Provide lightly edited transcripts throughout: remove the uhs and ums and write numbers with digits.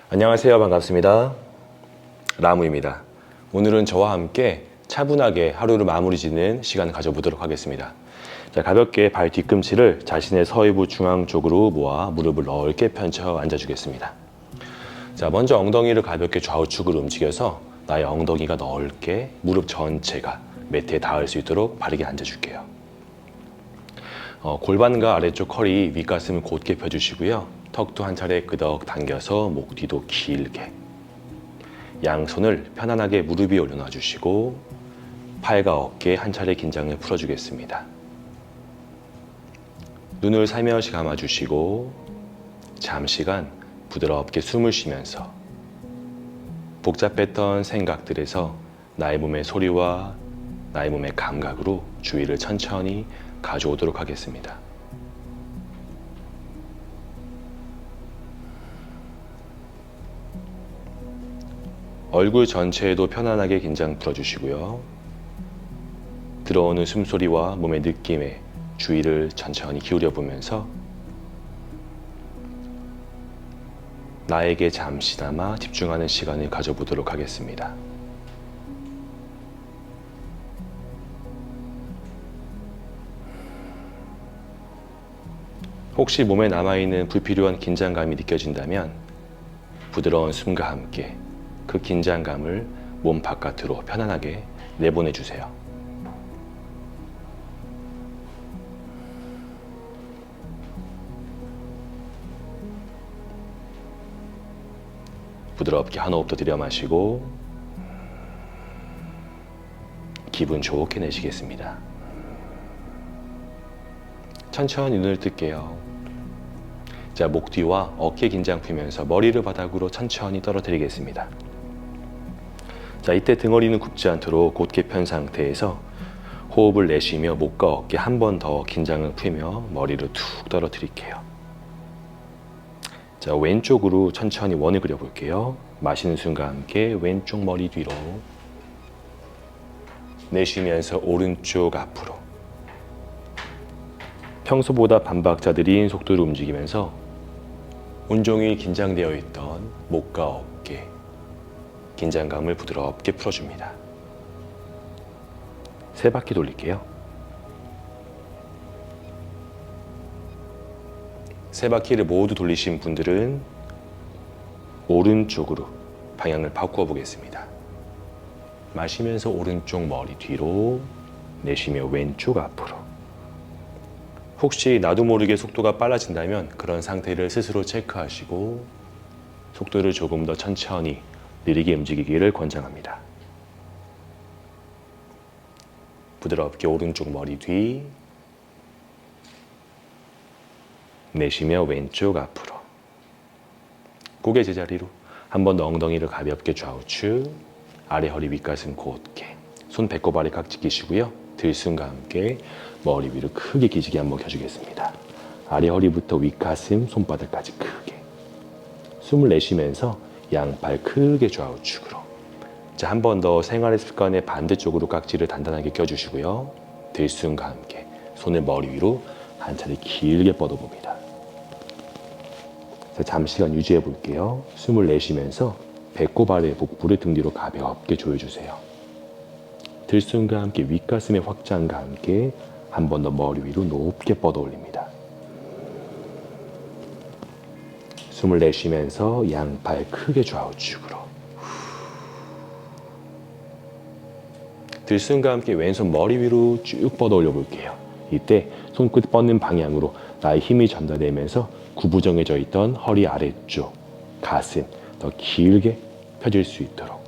안녕하세요. 반갑습니다. 라무입니다. 오늘은 저와 함께 차분하게 하루를 마무리 짓는 시간을 가져보도록 하겠습니다. 자, 가볍게 발 뒤꿈치를 자신의 서이부 중앙 쪽으로 모아 무릎을 넓게 펼쳐 앉아주겠습니다. 자, 먼저 엉덩이를 가볍게 좌우측으로 움직여서 나의 엉덩이가 넓게 무릎 전체가 매트에 닿을 수 있도록 바르게 앉아줄게요. 골반과 아래쪽 허리, 윗가슴을 곧게 펴주시고요. 턱도 한 차례 끄덕 당겨서 목 뒤도 길게. 양손을 편안하게 무릎 위에 올려놔 주시고 팔과 어깨 한 차례 긴장을 풀어주겠습니다. 눈을 살며시 감아주시고 잠시간 부드럽게 숨을 쉬면서 복잡했던 생각들에서 나의 몸의 소리와 나의 몸의 감각으로 주의를 천천히 가져오도록 하겠습니다. 얼굴 전체에도 편안하게 긴장 풀어주시고요. 들어오는 숨소리와 몸의 느낌에 주의를 천천히 기울여 보면서 나에게 잠시나마 집중하는 시간을 가져보도록 하겠습니다. 혹시 몸에 남아있는 불필요한 긴장감이 느껴진다면 부드러운 숨과 함께 그 긴장감을 몸 바깥으로 편안하게 내보내주세요. 부드럽게 한 호흡 더 들여 마시고 기분 좋게 내쉬겠습니다. 천천히 눈을 뜰게요. 자, 목 뒤와 어깨 긴장 풀면서 머리를 바닥으로 천천히 떨어뜨리겠습니다. 자, 이때 등허리는 굽지 않도록 곧게 편 상태에서 호흡을 내쉬며 목과 어깨 한 번 더 긴장을 풀며 머리를 툭 떨어뜨릴게요. 자, 왼쪽으로 천천히 원을 그려볼게요. 마시는 숨과 함께 왼쪽 머리 뒤로 내쉬면서 오른쪽 앞으로 평소보다 반박자 느린 속도로 움직이면서 온종일 긴장되어 있던 목과 어깨 긴장감을 부드럽게 풀어줍니다. 3바퀴 돌릴게요. 3바퀴를 모두 돌리신 분들은 오른쪽으로 방향을 바꾸어 보겠습니다. 마시면서 오른쪽 머리 뒤로 내쉬며 왼쪽 앞으로. 혹시 나도 모르게 속도가 빨라진다면 그런 상태를 스스로 체크하시고 속도를 조금 더 천천히 느리게 움직이기를 권장합니다. 부드럽게 오른쪽 머리 뒤 내쉬며 왼쪽 앞으로. 고개 제자리로 한 번 더 엉덩이를 가볍게 좌우측, 아래 허리 윗가슴 곧게. 손 배꼽 아래 깍지 끼시고요. 들숨과 함께 머리 위로 크게 기지개 한번 켜주겠습니다. 아래 허리부터 윗가슴, 손바닥까지 크게. 숨을 내쉬면서 양팔 크게 좌우측으로. 자, 한 번 더 생활의 습관의 반대쪽으로 깍지를 단단하게 껴주시고요. 들숨과 함께 손을 머리 위로 한 차례 길게 뻗어봅니다. 자, 잠시간 유지해 볼게요. 숨을 내쉬면서 배꼽 아래 복부를 등 뒤로 가볍게 조여주세요. 들숨과 함께 윗가슴의 확장과 함께 한 번 더 머리 위로 높게 뻗어 올립니다. 숨을 내쉬면서 양팔 크게 좌우측으로. 들숨과 함께 왼손 머리 위로 쭉 뻗어 올려 볼게요. 이때 손끝 뻗는 방향으로 나의 힘이 전달되면서 구부정해져 있던 허리 아래쪽, 가슴 더 길게 펴질 수 있도록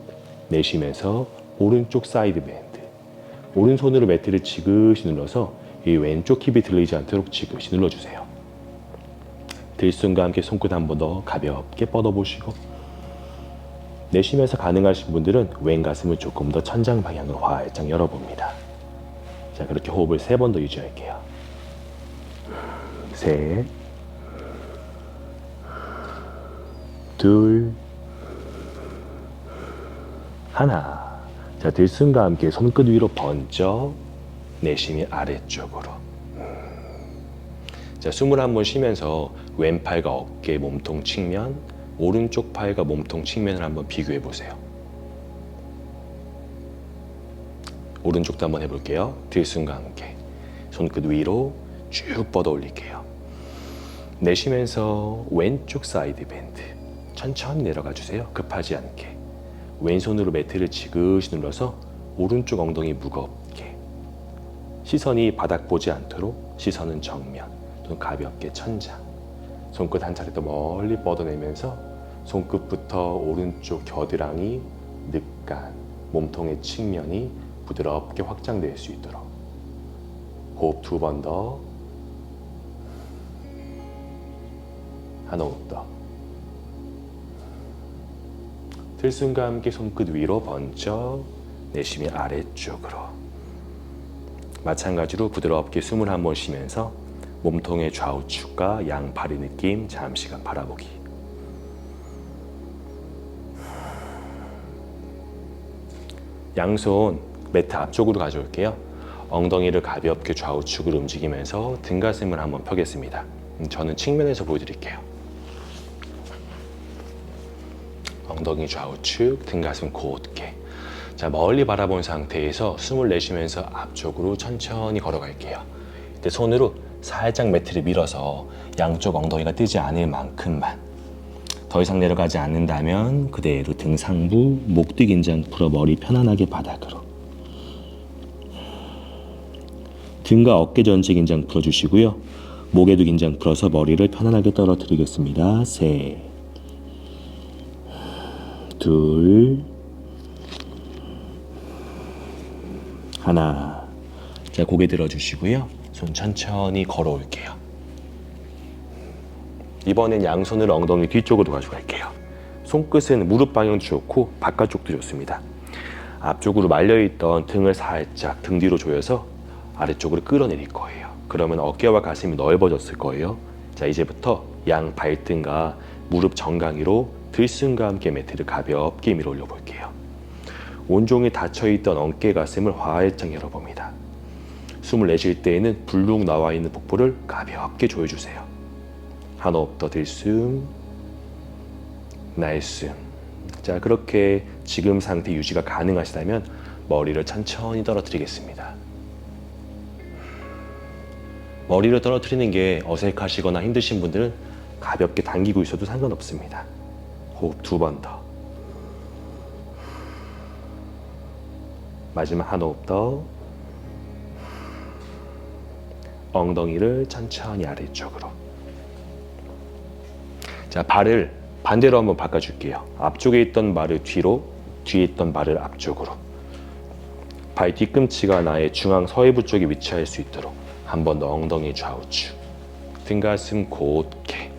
내쉬면서 오른쪽 사이드 밴드, 오른손으로 매트를 지그시 눌러서 이 왼쪽 힙이 들리지 않도록 지그시 눌러주세요. 들숨과 함께 손끝 한 번 더 가볍게 뻗어보시고 내쉬면서 가능하신 분들은 왼 가슴을 조금 더 천장 방향으로 활짝 열어봅니다. 자, 그렇게 호흡을 3번 더 유지할게요. 셋, 둘, 하나. 자, 들숨과 함께 손끝 위로 번쩍 내쉬며 아래쪽으로. 자, 숨을 한번 쉬면서 왼팔과 어깨, 몸통 측면, 오른쪽 팔과 몸통 측면을 한번 비교해 보세요. 오른쪽도 한번 해볼게요. 들숨과 함께 손끝 위로 쭉 뻗어 올릴게요. 내쉬면서 왼쪽 사이드 밴드 천천히 내려가 주세요. 급하지 않게. 왼손으로 매트를 지그시 눌러서 오른쪽 엉덩이 무겁게. 시선이 바닥 보지 않도록 시선은 정면 또는 가볍게 천장. 손끝 한 차례 더 멀리 뻗어내면서 손끝부터 오른쪽 겨드랑이, 늑간, 몸통의 측면이 부드럽게 확장될 수 있도록. 호흡 2번 더. 한 호흡 더. 들숨과 함께 손끝 위로 번쩍 내쉬며 아래쪽으로. 마찬가지로 부드럽게 숨을 한번 쉬면서 몸통의 좌우측과 양팔의 느낌 잠시간 바라보기. 양손 매트 앞쪽으로 가져올게요. 엉덩이를 가볍게 좌우측으로 움직이면서 등가슴을 한번 펴겠습니다. 저는 측면에서 보여드릴게요. 엉덩이 좌우측, 등가슴 곧게. 자, 멀리 바라본 상태에서 숨을 내쉬면서 앞쪽으로 천천히 걸어갈게요. 이때 손으로 살짝 매트를 밀어서 양쪽 엉덩이가 뜨지 않을 만큼만. 더 이상 내려가지 않는다면 그대로 등 상부, 목 뒤 긴장 풀어 머리 편안하게 바닥으로. 등과 어깨 전체 긴장 풀어주시고요. 목에도 긴장 풀어서 머리를 편안하게 떨어뜨리겠습니다. 셋, 둘, 하나. 자, 고개 들어주시고요. 손 천천히 걸어올게요. 이번엔 양손을 엉덩이 뒤쪽으로 가져갈게요. 손끝은 무릎 방향도 좋고 바깥쪽도 좋습니다. 앞쪽으로 말려있던 등을 살짝 등 뒤로 조여서 아래쪽으로 끌어내릴 거예요. 그러면 어깨와 가슴이 넓어졌을 거예요. 자, 이제부터 양 발등과 무릎 정강이로 들숨과 함께 매트를 가볍게 밀어 올려 볼게요. 온종일 닫혀있던 어깨 가슴을 활짝 열어봅니다. 숨을 내쉴 때에는 불룩 나와 있는 복부를 가볍게 조여주세요. 한 호흡 더 들숨, 날숨. 자, 그렇게 지금 상태 유지가 가능하시다면 머리를 천천히 떨어뜨리겠습니다. 머리를 떨어뜨리는 게 어색하시거나 힘드신 분들은 가볍게 당기고 있어도 상관없습니다. 호흡 2번 더. 마지막 한 호흡 더. 엉덩이를 천천히 아래쪽으로. 자, 발을 반대로 한번 바꿔줄게요. 앞쪽에 있던 발을 뒤로, 뒤에 있던 발을 앞쪽으로. 발 뒤꿈치가 나의 중앙 서해부 쪽에 위치할 수 있도록 한 번 더 엉덩이 좌우측. 등가슴 곧게.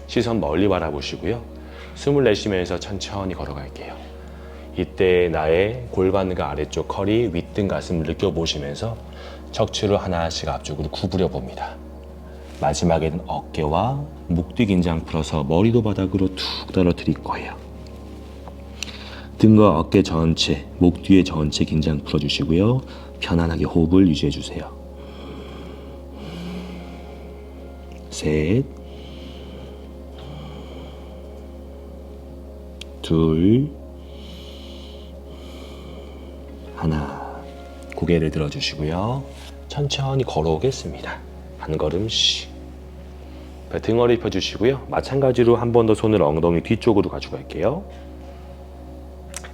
시선 멀리 바라보시고요. 숨을 내쉬면서 천천히 걸어갈게요. 이때 나의 골반과 아래쪽 허리, 윗등 가슴을 느껴보시면서 척추를 하나씩 앞쪽으로 구부려 봅니다. 마지막에는 어깨와 목 뒤 긴장 풀어서 머리도 바닥으로 툭 떨어뜨릴 거예요. 등과 어깨 전체, 목 뒤에 전체 긴장 풀어주시고요. 편안하게 호흡을 유지해주세요. 셋, 둘, 하나. 고개를 들어주시고요. 천천히 걸어오겠습니다. 한 걸음씩. 등허리 펴주시고요. 마찬가지로 한 번 더 손을 엉덩이 뒤쪽으로 가져갈게요.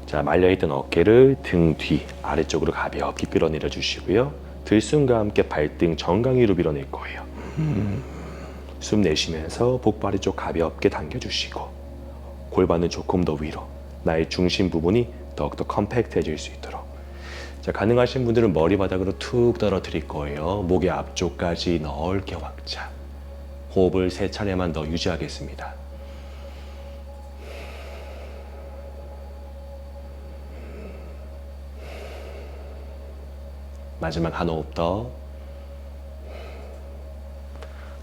자, 말려있던 어깨를 등 뒤 아래쪽으로 가볍게 끌어내려 주시고요. 들숨과 함께 발등 정강 위로 밀어낼 거예요. 숨 내쉬면서 복부 아래쪽 가볍게 당겨주시고 골반은 조금 더 위로, 나의 중심 부분이 더욱더 컴팩트해질 수 있도록. 자, 가능하신 분들은 머리바닥으로 툭 떨어뜨릴 거예요. 목의 앞쪽까지 넓게 확장. 호흡을 3차례만 더 유지하겠습니다. 마지막 한 호흡 더.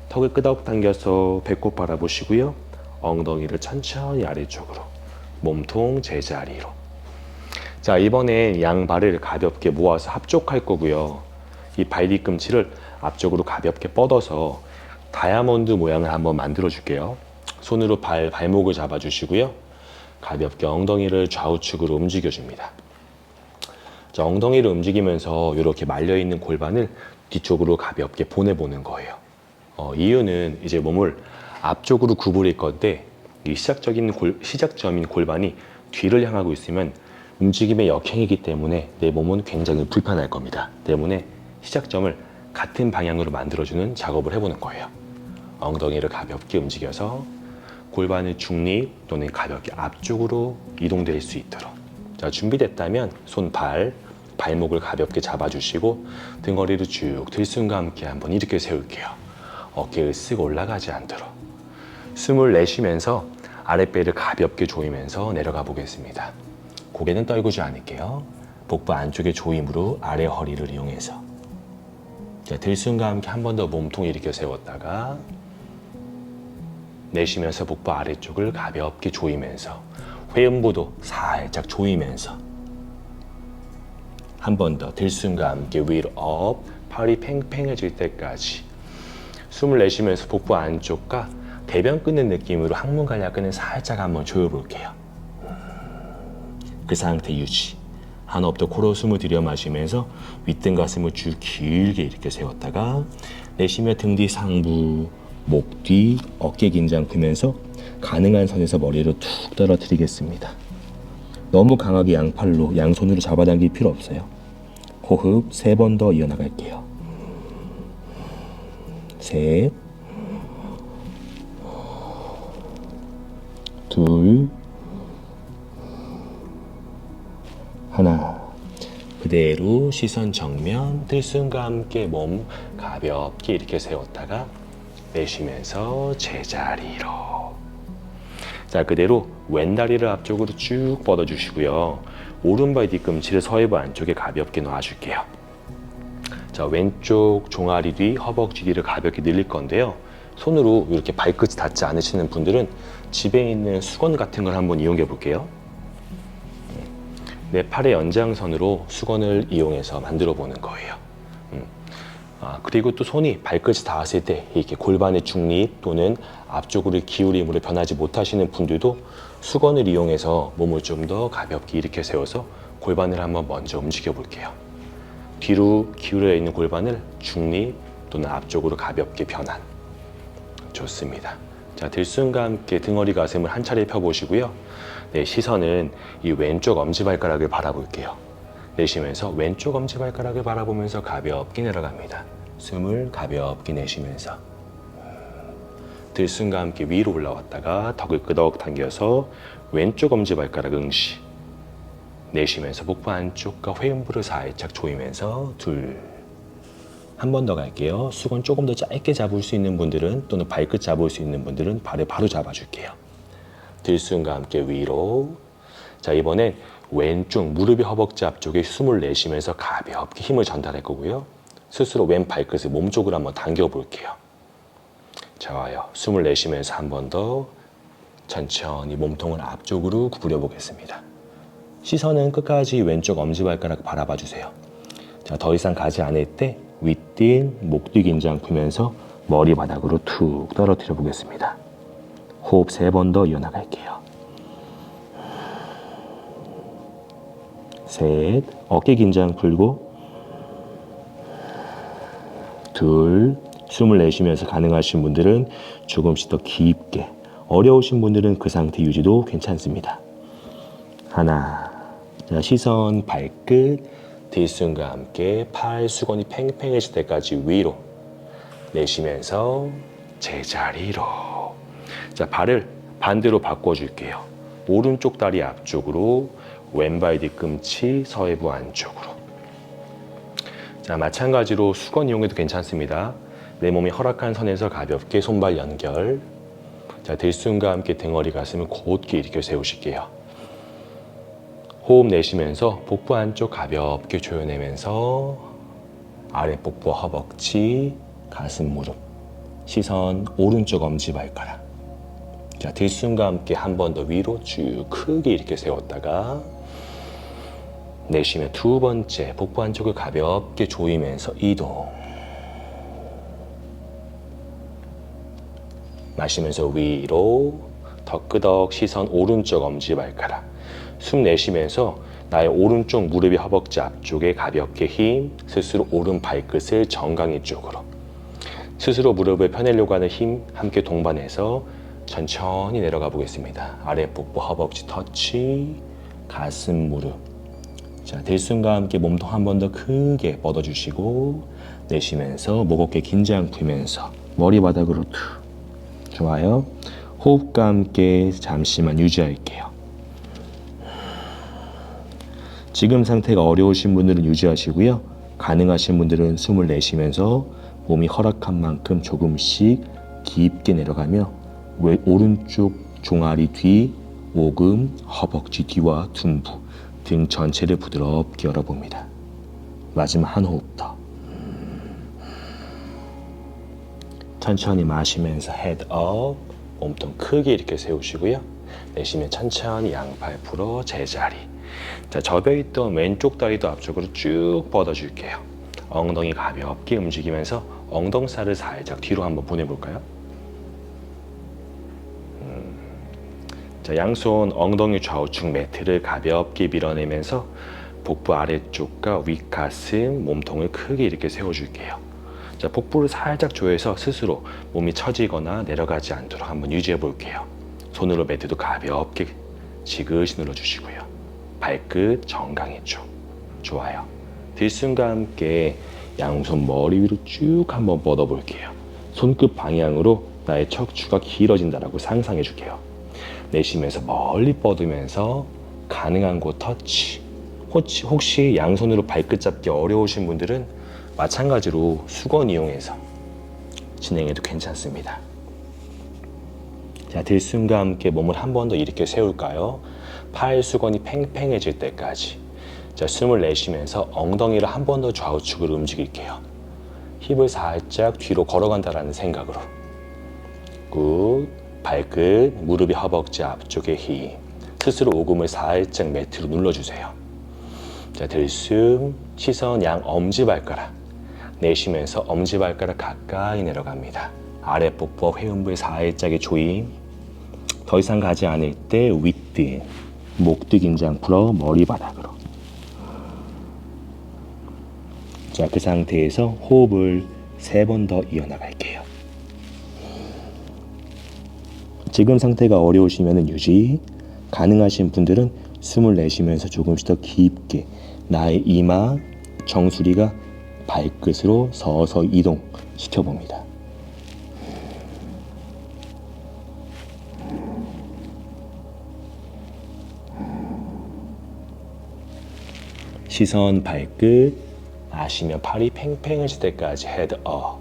턱을 끄덕 당겨서 배꼽 바라보시고요. 엉덩이를 천천히 아래쪽으로, 몸통 제자리로. 자, 이번엔 양발을 가볍게 모아서 합족할 거고요. 이 발 뒤꿈치를 앞쪽으로 가볍게 뻗어서 다이아몬드 모양을 한번 만들어 줄게요. 손으로 발목을 잡아주시고요. 가볍게 엉덩이를 좌우측으로 움직여줍니다. 자, 엉덩이를 움직이면서 이렇게 말려있는 골반을 뒤쪽으로 가볍게 보내보는 거예요. 이유는 이제 몸을 앞쪽으로 구부릴 건데 이 시작점인 골반이 뒤를 향하고 있으면 움직임의 역행이기 때문에 내 몸은 굉장히 불편할 겁니다. 때문에 시작점을 같은 방향으로 만들어주는 작업을 해보는 거예요. 엉덩이를 가볍게 움직여서 골반의 중립 또는 가볍게 앞쪽으로 이동될 수 있도록. 자, 준비됐다면 손, 발목을 가볍게 잡아주시고 등허리를 쭉 들숨과 함께 한번 이렇게 세울게요. 어깨를 쓱 올라가지 않도록. 숨을 내쉬면서 아랫배를 가볍게 조이면서 내려가 보겠습니다. 고개는 떨구지 않을게요. 복부 안쪽의 조임으로 아래 허리를 이용해서. 자, 들숨과 함께 한 번 더 몸통 일으켜 세웠다가 내쉬면서 복부 아래쪽을 가볍게 조이면서 회음부도 살짝 조이면서 한 번 더 들숨과 함께 위로 업, 팔이 팽팽해질 때까지 숨을 내쉬면서 복부 안쪽과 대변 끊는 느낌으로 항문 관략근을 살짝 한번 조여볼게요. 그 상태 유지. 한 호흡 더 코로 숨을 들여 마시면서 윗등 가슴을 쭉 길게 이렇게 세웠다가 내쉬며 등 뒤 상부, 목 뒤, 어깨 긴장 푸면서 가능한 선에서 머리를 툭 떨어뜨리겠습니다. 너무 강하게 양팔로, 양손으로 잡아당길 필요 없어요. 호흡 3번 더 이어나갈게요. 셋, 둘, 하나. 그대로 시선 정면, 들숨과 함께 몸 가볍게 이렇게 세웠다가 내쉬면서 제자리로. 자, 그대로 왼다리를 앞쪽으로 쭉 뻗어주시고요. 오른발 뒤꿈치를 서해부 안쪽에 가볍게 놔줄게요. 자, 왼쪽 종아리 뒤 허벅지 뒤를 가볍게 늘릴 건데요. 손으로 이렇게 발끝이 닿지 않으시는 분들은 집에 있는 수건 같은 걸 한번 이용해 볼게요. 내 팔의 연장선으로 수건을 이용해서 만들어 보는 거예요. 그리고 또 손이 발끝이 닿았을 때 이렇게 골반의 중립 또는 앞쪽으로 기울임으로 변하지 못하시는 분들도 수건을 이용해서 몸을 좀 더 가볍게 일으켜 세워서 골반을 한번 먼저 움직여 볼게요. 뒤로 기울여 있는 골반을 중립 또는 앞쪽으로 가볍게 변환. 좋습니다. 자, 들숨과 함께 등허리 가슴을 한 차례 펴보시고요. 네, 시선은 이 왼쪽 엄지발가락을 바라볼게요. 내쉬면서 왼쪽 엄지발가락을 바라보면서 가볍게 내려갑니다. 숨을 가볍게 내쉬면서 들숨과 함께 위로 올라왔다가 턱을 끄덕 당겨서 왼쪽 엄지발가락 응시. 내쉬면서 복부 안쪽과 회음부를 살짝 조이면서 둘. 한 번 더 갈게요. 수건 조금 더 짧게 잡을 수 있는 분들은 또는 발끝 잡을 수 있는 분들은 발을 바로 잡아줄게요. 들숨과 함께 위로. 자, 이번엔 왼쪽 무릎이 허벅지 앞쪽에 숨을 내쉬면서 가볍게 힘을 전달할 거고요. 스스로 왼 발끝을 몸쪽으로 한번 당겨 볼게요. 좋아요. 숨을 내쉬면서 한 번 더 천천히 몸통을 앞쪽으로 구부려 보겠습니다. 시선은 끝까지 왼쪽 엄지발가락 바라봐 주세요. 자, 더 이상 가지 않을 때 윗뒤, 목뒤 긴장 푸면서 머리바닥으로 툭 떨어뜨려 보겠습니다. 호흡 3번 더 이어나갈게요. 셋, 어깨 긴장 풀고 둘, 숨을 내쉬면서 가능하신 분들은 조금씩 더 깊게, 어려우신 분들은 그 상태 유지도 괜찮습니다. 하나. 자, 시선 발끝, 들숨과 함께 팔 수건이 팽팽해질 때까지 위로. 내쉬면서 제자리로. 자, 발을 반대로 바꿔줄게요. 오른쪽 다리 앞쪽으로, 왼발 뒤꿈치 서해부 안쪽으로. 자, 마찬가지로 수건 이용해도 괜찮습니다. 내 몸이 허락한 선에서 가볍게 손발 연결. 자, 들숨과 함께 등허리 가슴을 곧게 일으켜 세우실게요. 호흡 내쉬면서 복부 안쪽 가볍게 조여내면서 아래 복부 허벅지, 가슴, 무릎. 시선 오른쪽 엄지발가락. 자, 들숨과 함께 한 번 더 위로 쭉 크게 이렇게 세웠다가 내쉬며 2번째 복부 안쪽을 가볍게 조이면서 이동. 마시면서 위로, 더 끄덕 시선 오른쪽 엄지발가락. 숨 내쉬면서 나의 오른쪽 무릎이 허벅지 앞쪽에 가볍게 힘, 스스로 오른 발끝을 정강이 쪽으로. 스스로 무릎을 펴내려고 하는 힘 함께 동반해서 천천히 내려가 보겠습니다. 아래 복부 허벅지 터치, 가슴 무릎. 자, 들숨과 함께 몸통 한 번 더 크게 뻗어주시고 내쉬면서 목 어깨 긴장 풀면서 머리바닥으로 툭. 좋아요. 호흡과 함께 잠시만 유지할게요. 지금 상태가 어려우신 분들은 유지하시고요. 가능하신 분들은 숨을 내쉬면서 몸이 허락한 만큼 조금씩 깊게 내려가며 오른쪽 종아리 뒤, 오금, 허벅지 뒤와 둔부, 등 전체를 부드럽게 열어봅니다. 마지막 한 호흡 더. 천천히 마시면서 헤드 업, 몸통 크게 이렇게 세우시고요. 내쉬면 천천히 양팔 풀어 제자리. 자, 접혀있던 왼쪽 다리도 앞쪽으로 쭉 뻗어줄게요. 엉덩이 가볍게 움직이면서 엉덩살을 살짝 뒤로 한번 보내볼까요? 자, 양손 엉덩이 좌우측 매트를 가볍게 밀어내면서 복부 아래쪽과 윗가슴, 몸통을 크게 이렇게 세워줄게요. 자, 복부를 살짝 조여서 스스로 몸이 처지거나 내려가지 않도록 한번 유지해 볼게요. 손으로 매트도 가볍게 지그시 눌러주시고요. 발끝 정강이 쭉. 좋아요. 들숨과 함께 양손 머리 위로 쭉 한번 뻗어볼게요. 손끝 방향으로 나의 척추가 길어진다라고 상상해 줄게요. 내쉬면서 멀리 뻗으면서 가능한 곳 터치. 혹시 양손으로 발끝 잡기 어려우신 분들은 마찬가지로 수건 이용해서 진행해도 괜찮습니다. 자, 들숨과 함께 몸을 한 번 더 이렇게 세울까요? 팔 수건이 팽팽해질 때까지. 자, 숨을 내쉬면서 엉덩이를 한 번 더 좌우측으로 움직일게요. 힙을 살짝 뒤로 걸어간다라는 생각으로. 굿. 발끝, 무릎이 허벅지 앞쪽에 힘. 스스로 오금을 살짝 매트로 눌러주세요. 자, 들숨, 시선 양 엄지발가락. 내쉬면서 엄지발가락 가까이 내려갑니다. 아래 복부 회음부에 살짝의 조임. 더 이상 가지 않을 때 윗등, 목뒤 긴장 풀어 머리바닥으로. 자, 그 상태에서 호흡을 3번 더 이어나갈게요. 지금 상태가 어려우시면 유지, 가능하신 분들은 숨을 내쉬면서 조금씩 더 깊게 나의 이마, 정수리가 발끝으로 서서히 이동시켜봅니다. 시선 발끝, 마시면 팔이 팽팽해질 때까지 헤드 업.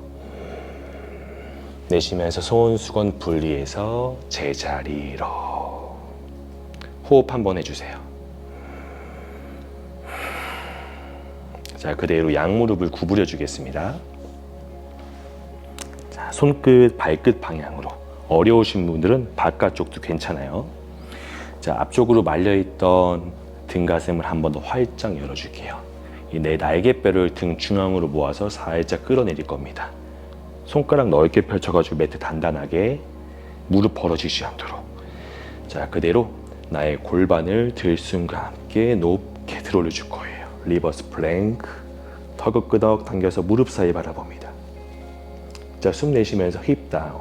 내쉬면서 손 수건 분리해서 제자리로. 호흡 한번 해주세요. 자, 그대로 양무릎을 구부려 주겠습니다. 자, 손끝, 발끝 방향으로. 어려우신 분들은 바깥쪽도 괜찮아요. 자, 앞쪽으로 말려있던 등 가슴을 한 번 더 활짝 열어줄게요. 이 내 날개뼈를 등 중앙으로 모아서 살짝 끌어내릴 겁니다. 손가락 넓게 펼쳐가지고 매트 단단하게, 무릎 벌어지지 않도록. 자, 그대로 나의 골반을 들숨과 함께 높게 들어 올려줄 거예요. 리버스 플랭크. 턱을 끄덕 당겨서 무릎 사이 바라봅니다. 자, 숨 내쉬면서 힙 다운.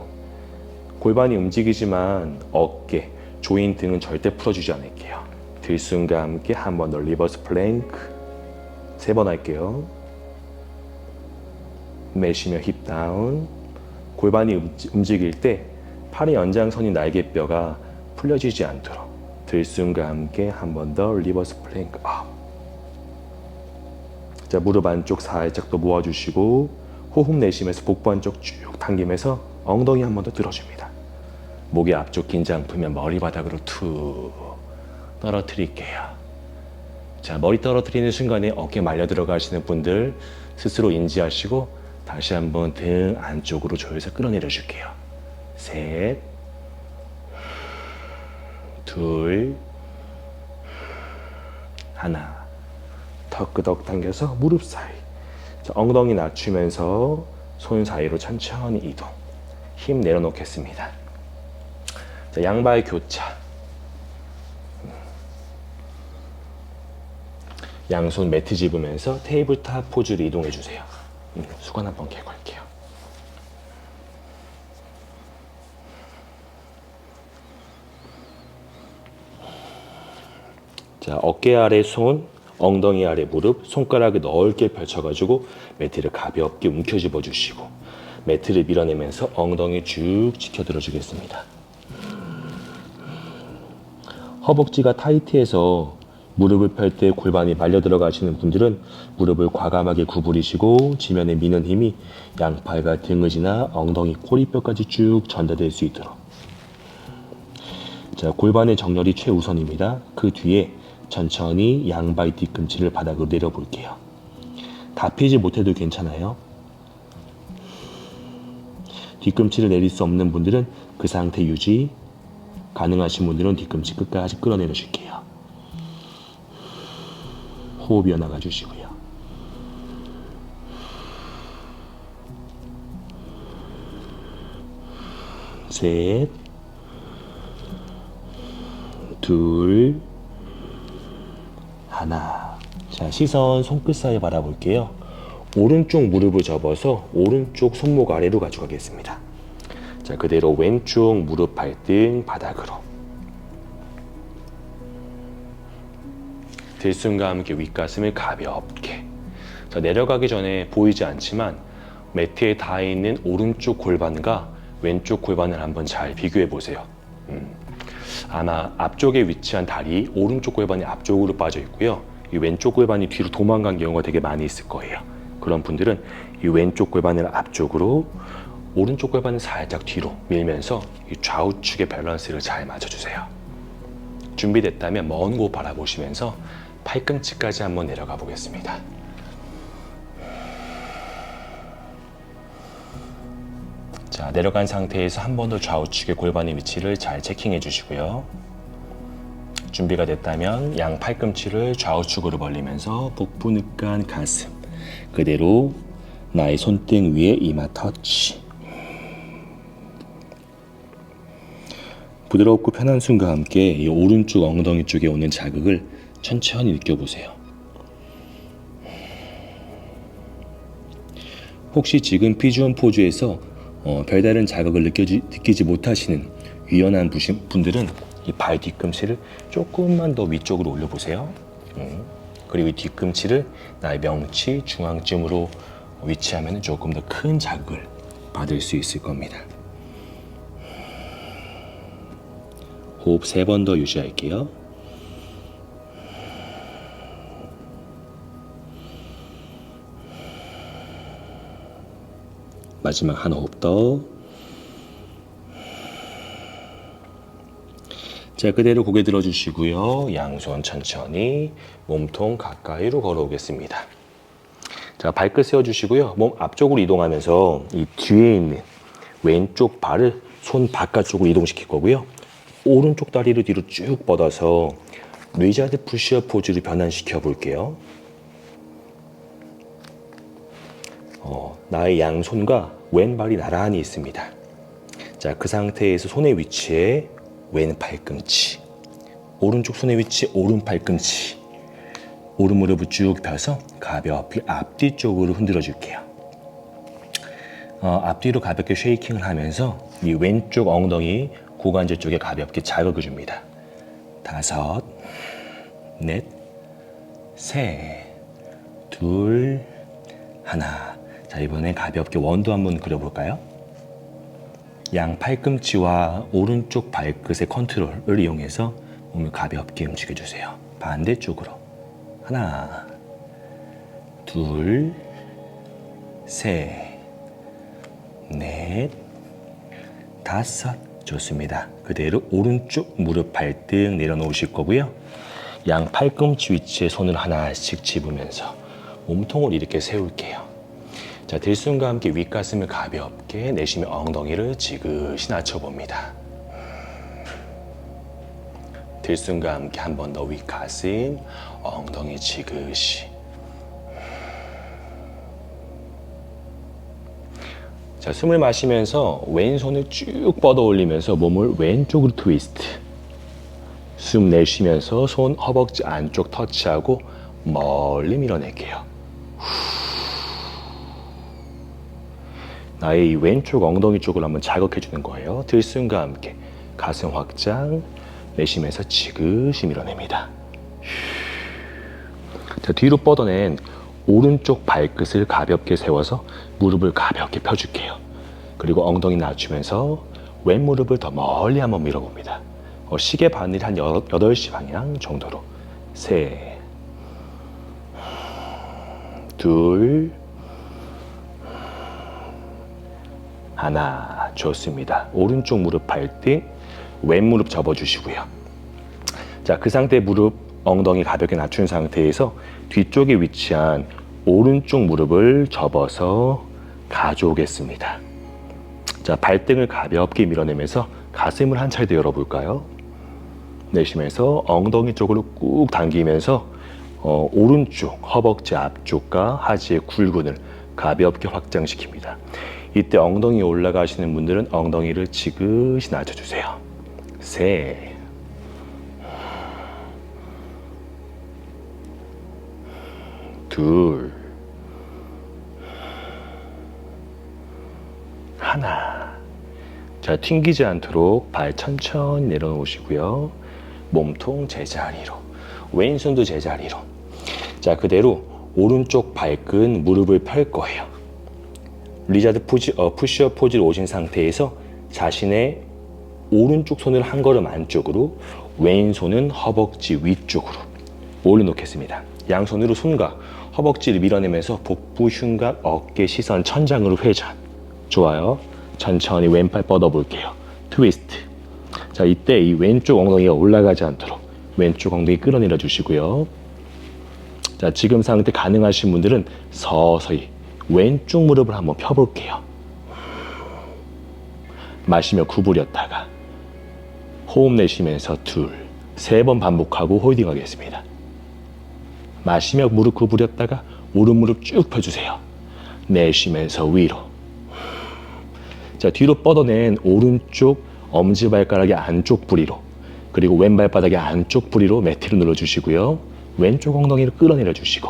골반이 움직이지만 어깨, 조인 등은 절대 풀어주지 않을게요. 들숨과 함께 한 번 더 리버스 플랭크. 3번 할게요. 내쉬며 힙 다운. 골반이 움직일 때 팔의 연장선인 날개뼈가 풀려지지 않도록 들숨과 함께 한 번 더 리버스 플랭크 업. 자, 무릎 안쪽 살짝 더 모아주시고 호흡 내쉬면서 복부 안쪽 쭉 당기면서 엉덩이 한 번 더 들어줍니다. 목의 앞쪽 긴장 풀면 머리바닥으로 툭 떨어뜨릴게요. 자, 머리 떨어뜨리는 순간에 어깨 말려 들어가시는 분들 스스로 인지하시고 다시 한번 등 안쪽으로 조여서 끌어내려 줄게요. 3, 2, 1. 턱 끄덕 당겨서 무릎 사이. 자, 엉덩이 낮추면서 손 사이로 천천히 이동. 힘 내려놓겠습니다. 자, 양발 교차. 양손 매트 집으면서 테이블탑 포즈로 이동해 주세요. 수건 한번 개고 할게요. 자, 어깨 아래 손, 엉덩이 아래 무릎, 손가락을 넓게 펼쳐가지고 매트를 가볍게 움켜쥐어 주시고 매트를 밀어내면서 엉덩이 쭉 지켜들어 주겠습니다. 허벅지가 타이트해서 무릎을 펼 때 골반이 말려 들어가시는 분들은 무릎을 과감하게 구부리시고 지면에 미는 힘이 양팔과 등을 지나 엉덩이 꼬리뼈까지 쭉 전달될 수 있도록. 자, 골반의 정렬이 최우선입니다. 그 뒤에 천천히 양발 뒤꿈치를 바닥으로 내려볼게요. 다 펴지 못해도 괜찮아요. 뒤꿈치를 내릴 수 없는 분들은 그 상태 유지, 가능하신 분들은 뒤꿈치 끝까지 끌어내려 줄게요. 호흡 이어나가 주시고요. 셋, 둘, 하나. 자, 시선 손끝 사이 바라볼게요. 오른쪽 무릎을 접어서 오른쪽 손목 아래로 가져가겠습니다. 자, 그대로 왼쪽 무릎 발등 바닥으로. 들숨과 함께 윗가슴을 가볍게. 자, 내려가기 전에 보이지 않지만 매트에 닿아 있는 오른쪽 골반과 왼쪽 골반을 한번 잘 비교해 보세요. 아마 앞쪽에 위치한 다리, 오른쪽 골반이 앞쪽으로 빠져 있고요. 이 왼쪽 골반이 뒤로 도망간 경우가 되게 많이 있을 거예요. 그런 분들은 이 왼쪽 골반을 앞쪽으로, 오른쪽 골반을 살짝 뒤로 밀면서 이 좌우측의 밸런스를 잘 맞춰주세요. 준비됐다면 먼 곳 바라보시면서 팔꿈치까지 한번 내려가 보겠습니다. 자, 내려간 상태에서 한 번 더 좌우측의 골반의 위치를 잘 체킹해 주시고요. 준비가 됐다면 양 팔꿈치를 좌우측으로 벌리면서 복부 느깐 가슴, 그대로 나의 손등 위에 이마 터치. 부드럽고 편한 숨과 함께 이 오른쪽 엉덩이 쪽에 오는 자극을 천천히 느껴보세요. 혹시 지금 피지온 포즈에서 별다른 자극을 느끼지 못하시는 유연한 분들은 이 발 뒤꿈치를 조금만 더 위쪽으로 올려보세요. 그리고 이 뒤꿈치를 나의 명치 중앙쯤으로 위치하면 조금 더 큰 자극을 받을 수 있을 겁니다. 호흡 3번 더 유지할게요. 마지막 한 호흡 더. 자, 그대로 고개 들어주시고요. 양손 천천히 몸통 가까이로 걸어오겠습니다. 자, 발끝 세워주시고요. 몸 앞쪽으로 이동하면서 이 뒤에 있는 왼쪽 발을 손 바깥쪽으로 이동시킬 거고요. 오른쪽 다리를 뒤로 쭉 뻗어서 뇌자드 푸시업 포즈를 변환시켜 볼게요. 나의 양손과 왼발이 나란히 있습니다. 자, 그 상태에서 손의 위치에 왼 팔꿈치, 오른쪽 손의 위치 오른 팔꿈치, 오른 무릎을 쭉 펴서 가볍게 앞뒤 쪽으로 흔들어 줄게요. 앞뒤로 가볍게 쉐이킹을 하면서 이 왼쪽 엉덩이 고관절 쪽에 가볍게 자극을 줍니다. 5, 넷, 셋, 둘, 하나. 자, 이번엔 가볍게 원도 한번 그려볼까요? 양 팔꿈치와 오른쪽 발끝의 컨트롤을 이용해서 몸을 가볍게 움직여주세요. 반대쪽으로. 하나, 둘, 셋, 넷, 5. 좋습니다. 그대로 오른쪽 무릎 발등 내려놓으실 거고요. 양 팔꿈치 위치에 손을 하나씩 집으면서 몸통을 이렇게 세울게요. 자, 들숨과 함께 윗가슴을 가볍게 내쉬며 엉덩이를 지그시 낮춰봅니다. 들숨과 함께 한 번 더 윗가슴, 엉덩이 지그시. 자, 숨을 마시면서 왼손을 쭉 뻗어 올리면서 몸을 왼쪽으로 트위스트. 숨 내쉬면서 손 허벅지 안쪽 터치하고 멀리 밀어낼게요. 나의 이 왼쪽 엉덩이 쪽을 한번 자극해 주는 거예요. 들숨과 함께 가슴 확장, 내쉬면서 지그시 밀어냅니다. 자, 뒤로 뻗어낸 오른쪽 발끝을 가볍게 세워서 무릎을 가볍게 펴줄게요. 그리고 엉덩이 낮추면서 왼 무릎을 더 멀리 한번 밀어봅니다. 시계 바늘이 한 8시 방향 정도로. 셋, 둘, 하나. 좋습니다. 오른쪽 무릎 발등, 왼 무릎 접어주시고요. 자, 그 상태 무릎, 엉덩이 가볍게 낮춘 상태에서 뒤쪽에 위치한 오른쪽 무릎을 접어서 가져오겠습니다. 자, 발등을 가볍게 밀어내면서 가슴을 한 차례 더 열어볼까요? 내쉬면서 엉덩이 쪽으로 꾹 당기면서 오른쪽 허벅지 앞쪽과 하지의 굴근을 가볍게 확장시킵니다. 이때 엉덩이 올라가시는 분들은 엉덩이를 지그시 낮춰주세요. 셋, 둘, 하나. 자, 튕기지 않도록 발 천천히 내려놓으시고요. 몸통 제자리로, 왼손도 제자리로. 자, 그대로 오른쪽 발끝 무릎을 펼 거예요. 리자드 푸시업 포즈로 오신 상태에서 자신의 오른쪽 손을 한 걸음 안쪽으로, 왼손은 허벅지 위쪽으로 올려놓겠습니다. 양손으로 손과 허벅지를 밀어내면서 복부, 흉곽, 어깨, 시선, 천장으로 회전. 좋아요. 천천히 왼팔 뻗어볼게요. 트위스트. 자, 이때 이 왼쪽 엉덩이가 올라가지 않도록 왼쪽 엉덩이 끌어내려 주시고요. 자, 지금 상태 가능하신 분들은 서서히 왼쪽 무릎을 한번 펴볼게요. 마시며 구부렸다가 호흡 내쉬면서 둘, 세 번 반복하고 홀딩 하겠습니다. 마시며 무릎 구부렸다가 오른 무릎 쭉 펴주세요. 내쉬면서 위로. 자, 뒤로 뻗어낸 오른쪽 엄지발가락의 안쪽 부리로, 그리고 왼발바닥의 안쪽 부리로 매트를 눌러주시고요. 왼쪽 엉덩이를 끌어내려 주시고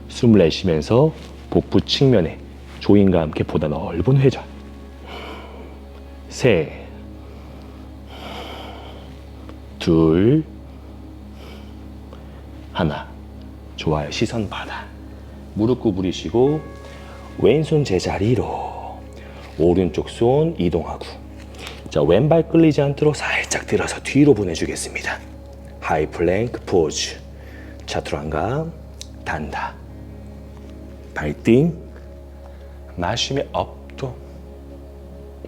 숨을 내쉬면서 복부 측면에 조인과 함께 보다 넓은 회전. 셋, 둘, 하나. 좋아요. 시선 바다. 무릎 구부리시고 왼손 제자리로, 오른쪽 손 이동하고. 자, 왼발 끌리지 않도록 살짝 들어서 뒤로 보내주겠습니다. 하이 플랭크 포즈. 차투랑가 단다. 발등 마시며 업도.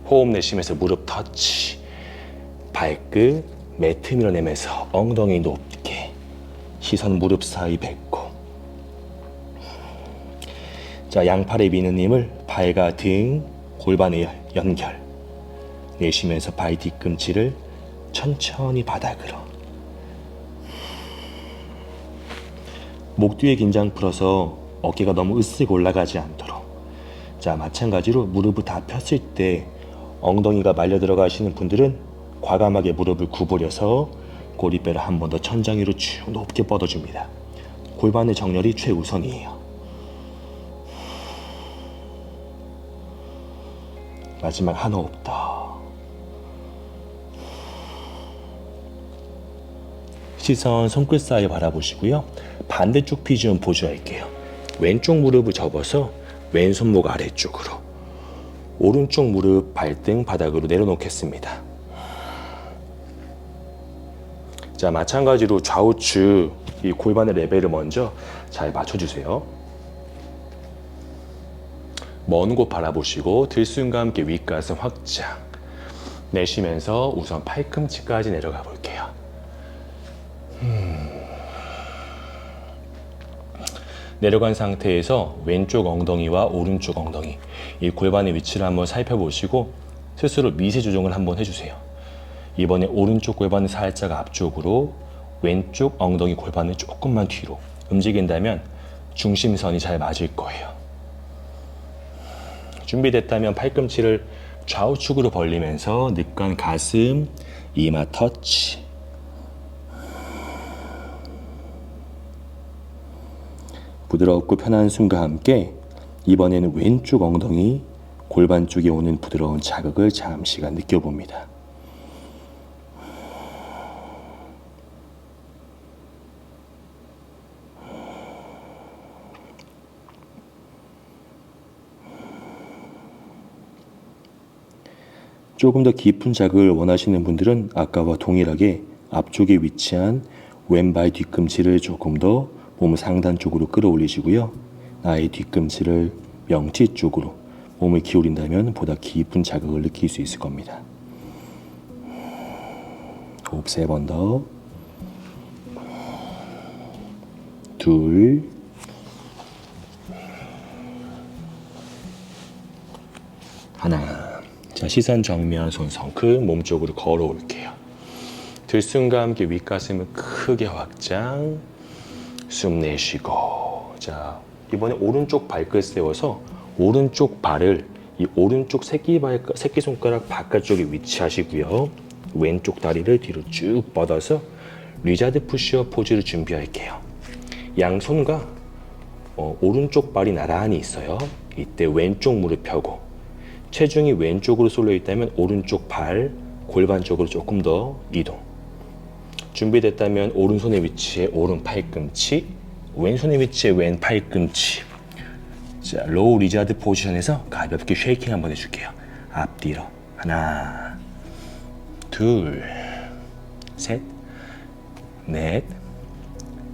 호흡 내쉬면서 무릎 터치. 발끝 매트 밀어내면서 엉덩이 높게. 시선 무릎 사이 뱉고. 자, 양팔의 미는 힘을 발과 등, 골반의 연결. 내쉬면서 발 뒤꿈치를 천천히 바닥으로. 목 뒤에 긴장 풀어서 어깨가 너무 으쓱 올라가지 않도록. 자, 마찬가지로 무릎을 다 폈을 때 엉덩이가 말려 들어가시는 분들은 과감하게 무릎을 구부려서 고리뼈를 한 번 더 천장 위로 쭉 높게 뻗어줍니다. 골반의 정렬이 최우선이에요. 마지막 한 호흡 더. 시선 손끝 사이 바라보시고요. 반대쪽 피지온 포즈 할게요. 왼쪽 무릎을 접어서 왼손목 아래쪽으로, 오른쪽 무릎 발등 바닥으로 내려놓겠습니다. 자, 마찬가지로 좌우측 이 골반의 레벨을 먼저 잘 맞춰주세요. 먼 곳 바라보시고 들숨과 함께 윗가슴 확장. 내쉬면서 우선 팔꿈치까지 내려가 볼게요. 내려간 상태에서 왼쪽 엉덩이와 오른쪽 엉덩이, 이 골반의 위치를 한번 살펴보시고 스스로 미세 조정을 한번 해주세요. 이번에 오른쪽 골반을 살짝 앞쪽으로, 왼쪽 엉덩이 골반을 조금만 뒤로 움직인다면 중심선이 잘 맞을 거예요. 준비됐다면 팔꿈치를 좌우측으로 벌리면서 늑관 가슴, 이마 터치. 부드럽고 편한 숨과 함께 이번에는 왼쪽 엉덩이, 골반 쪽에 오는 부드러운 자극을 잠시간 느껴봅니다. 조금 더 깊은 자극을 원하시는 분들은 아까와 동일하게 앞쪽에 위치한 왼발 뒤꿈치를 조금 더 몸 상단 쪽으로 끌어올리시고요. 나의 뒤꿈치를 명치 쪽으로 몸을 기울인다면 보다 깊은 자극을 느낄 수 있을 겁니다. 호흡 3번 더. 둘. 하나. 자, 시선 정면, 손 성큼 몸 쪽으로 걸어올게요. 들숨과 함께 윗가슴을 크게 확장. 숨 내쉬고. 자, 이번에 오른쪽 발끝 세워서 오른쪽 발을 이 오른쪽 새끼손가락 바깥쪽에 위치하시고요. 왼쪽 다리를 뒤로 쭉 뻗어서 리자드 푸시업 포즈를 준비할게요. 양손과 오른쪽 발이 나란히 있어요. 이때 왼쪽 무릎 펴고 체중이 왼쪽으로 쏠려 있다면 오른쪽 발, 골반 쪽으로 조금 더 이동. 준비됐다면 오른손의 위치에 오른 팔꿈치, 왼손의 위치에 왼 팔꿈치. 자, 로우 리자드 포지션에서 가볍게 쉐이킹 한번 해줄게요. 앞뒤로. 하나, 둘, 셋, 넷,